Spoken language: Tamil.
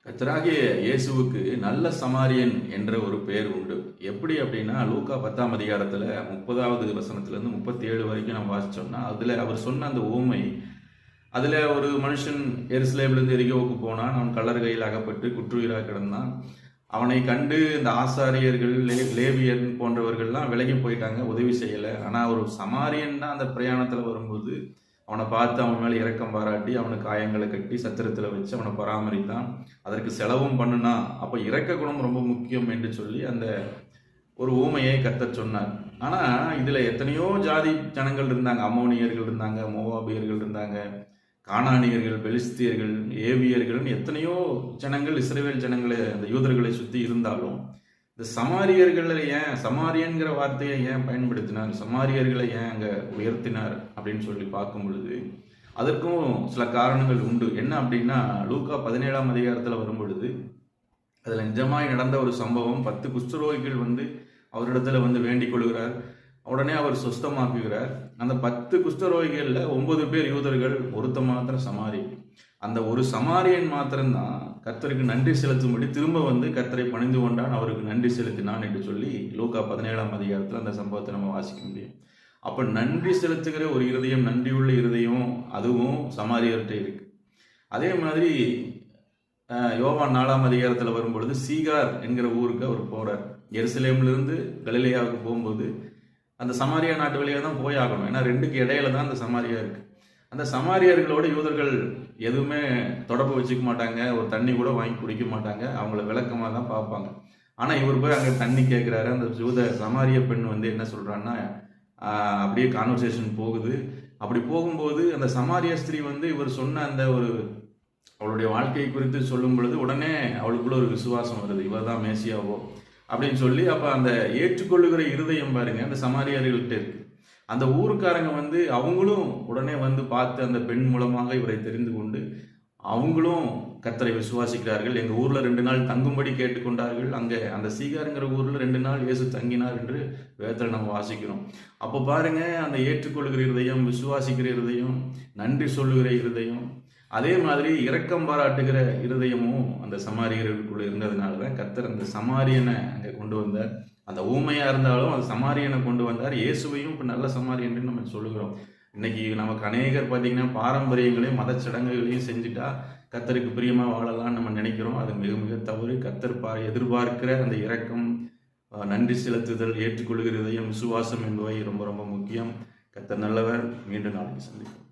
கர்த்தராகிய இயேசுவுக்கு நல்ல சமாரியன் என்ற ஒரு பெயர் உண்டு. எப்படி அப்படின்னா, லூக்கா 10ஆம் அதிகாரத்துல 30வது வசனத்திலிருந்து 37 வரைக்கும் நம்ம வாசிச்சோம்னா, அதுல அவர் சொன்ன அந்த உவமை, அதுல ஒரு மனுஷன் எருசலேமிலிருந்து எரிகோவுக்கு போனான். அவன் கள்ளர் கையில் அகப்பட்டு குற்றுயிராக கிடந்தான். அவனை கண்டு இந்த ஆசாரியர்கள், லேவியர் போன்றவர்கள்லாம் விலகி போயிட்டாங்க, உதவி செய்யல. ஆனா ஒரு சமாரியன் தான் அந்த பிரயாணத்துல வரும்போது அவனை பார்த்து அவன் மேலே இரக்கம் பாராட்டி அவனுக்கு காயங்களை கட்டி சத்திரத்தில் வச்சு அவனை பராமரித்தான். அதற்கு செலவும் பண்ணுனான். அப்போ இரக்க குணம் ரொம்ப முக்கியம் என்று சொல்லி அந்த ஒரு ஊமையை கர்த்தர் சொன்னார். ஆனால் இதில் எத்தனையோ ஜாதி ஜனங்கள் இருந்தாங்க. அம்மோனியர்கள் இருந்தாங்க, மோவாபியர்கள் இருந்தாங்க, கானானியர்கள், பெலிஸ்தியர்கள், ஏவியர்கள்னு எத்தனையோ ஜனங்கள் இஸ்ரவேல் ஜனங்களை, அந்த யூதர்களை சுற்றி இருந்தாலும் இந்த சமாரியர்களை ஏன், சமாரியன்கிற வார்த்தையை ஏன் பயன்படுத்தினார், சமாரியர்களை ஏன் அங்கே உயர்த்தினார் அப்படின்னு சொல்லி பார்க்கும் பொழுது அதற்கும் சில காரணங்கள் உண்டு. என்ன அப்படின்னா, லூக்கா 17ஆம் அதிகாரத்தில் வரும் பொழுது அதில் நிஜமாய் நடந்த ஒரு சம்பவம். 10 குஷ்டரோகிகள் அவரிடத்துல வேண்டிக் கொள்கிறார். உடனே அவர் சுஸ்தமாக்குகிறார். அந்த 10 குஷ்டரோகிகளில் 9 பேர் யூதர்கள், ஒருத்த மாத்திரம் சமாரி. அந்த ஒரு சமாரியன் மாத்திரம்தான் கர்த்தருக்கு நன்றி செலுத்தும்படி திரும்ப கர்த்தரை பணிந்து கொண்டான், அவருக்கு நன்றி செலுத்தினான் என்று சொல்லி லூக்கா 17ஆம் அதிகாரத்தில் அந்த சம்பவத்தை நம்ம வாசிக்க முடியும். அப்போ நன்றி செலுத்துகிற ஒரு இருதயம், நன்றியுள்ள இருதயம், அதுவும் சமாரியர்கிட்ட இருக்கு. அதே மாதிரி யோவான் 4ஆம் அதிகாரத்தில் வரும்பொழுது சீகார் என்கிற ஊருக்கு அவர் போறார். எருசலேமிலிருந்து கலிலேயாவுக்கு போகும்போது அந்த சமாரியா நாட்டு வழியாக தான் போய் ஆகணும். ஏன்னா 2க்கு இடையில தான் அந்த சமாரியா இருக்கு. அந்த சமாரியர்களோட யூதர்கள் எதுவுமே தொடர்பு வச்சுக்க மாட்டாங்க, ஒரு தண்ணி கூட வாங்கி குடிக்க மாட்டாங்க, அவங்கள விளக்கமாக தான் பார்ப்பாங்க. ஆனால் இவர் போய் அங்கே தண்ணி கேட்குறாரு. அந்த சமாரிய பெண் என்ன சொல்கிறான்னா, அப்படியே கான்வர்சேஷன் போகுது. அப்படி போகும்போது அந்த சமாரிய ஸ்திரீ இவர் சொன்ன அந்த ஒரு அவளுடைய வாழ்க்கையை குறித்து சொல்லும் பொழுது உடனே அவளுக்குள்ள ஒரு விசுவாசம் வருது, இவர் தான் மேசியாவோ அப்படின்னு சொல்லி. அப்போ அந்த ஏற்றுக்கொள்ளுகிற இருதயம் பாருங்க அந்த சமாரியர்கள்ட்ட இருக்கு. அந்த ஊருக்காரங்க அவங்களும் உடனே பார்த்து அந்த பெண் மூலமாக இவரை தெரிந்து கொண்டு அவங்களும் கர்த்தரை விசுவாசிக்கிறார்கள். எங்கள் ஊரில் 2 நாள் தங்கும்படி கேட்டுக்கொண்டார்கள். அங்கே அந்த சீகாருங்கிற ஊரில் 2 நாள் இயேசு தங்கினார் என்று வேதத்தில் நம்ம வாசிக்கிறோம். அப்போ பாருங்க, அந்த ஏற்றுக்கொள்கிற இருதயம், விசுவாசிக்கிற இருதயம், நன்றி சொல்லுகிற இருதயம், அதே மாதிரி இரக்கம் பாராட்டுகிற இருதயமும் அந்த சமாரியர்களுக்குள்ள இருந்ததுனால தான் கர்த்தர் அந்த சமாரியனை அங்கே கொண்டு வந்தார். அந்த ஊமையா இருந்தாலும் அந்த சமாரியனை கொண்டு வந்தார். இயேசுவையும் இப்போ நல்ல சமாரியன் நம்ம சொல்லுகிறோம். இன்னைக்கு நமக்கு அநேகர் பார்த்தீங்கன்னா பாரம்பரியங்களையும் மத சடங்குகளையும் செஞ்சுட்டா கர்த்தருக்கு பிரியமா வாழலாம்னு நம்ம நினைக்கிறோம். அது மிக மிக தவறு. கர்த்தர் எதிர்பார்க்கிற அந்த இரக்கம், நன்றி செலுத்துதல், ஏற்றுக்கொள்கிற இதயம், விசுவாசம் என்பவை ரொம்ப ரொம்ப முக்கியம். கர்த்தர் நல்லவர். மீண்டும் நாளைக்கு சந்திப்போம்.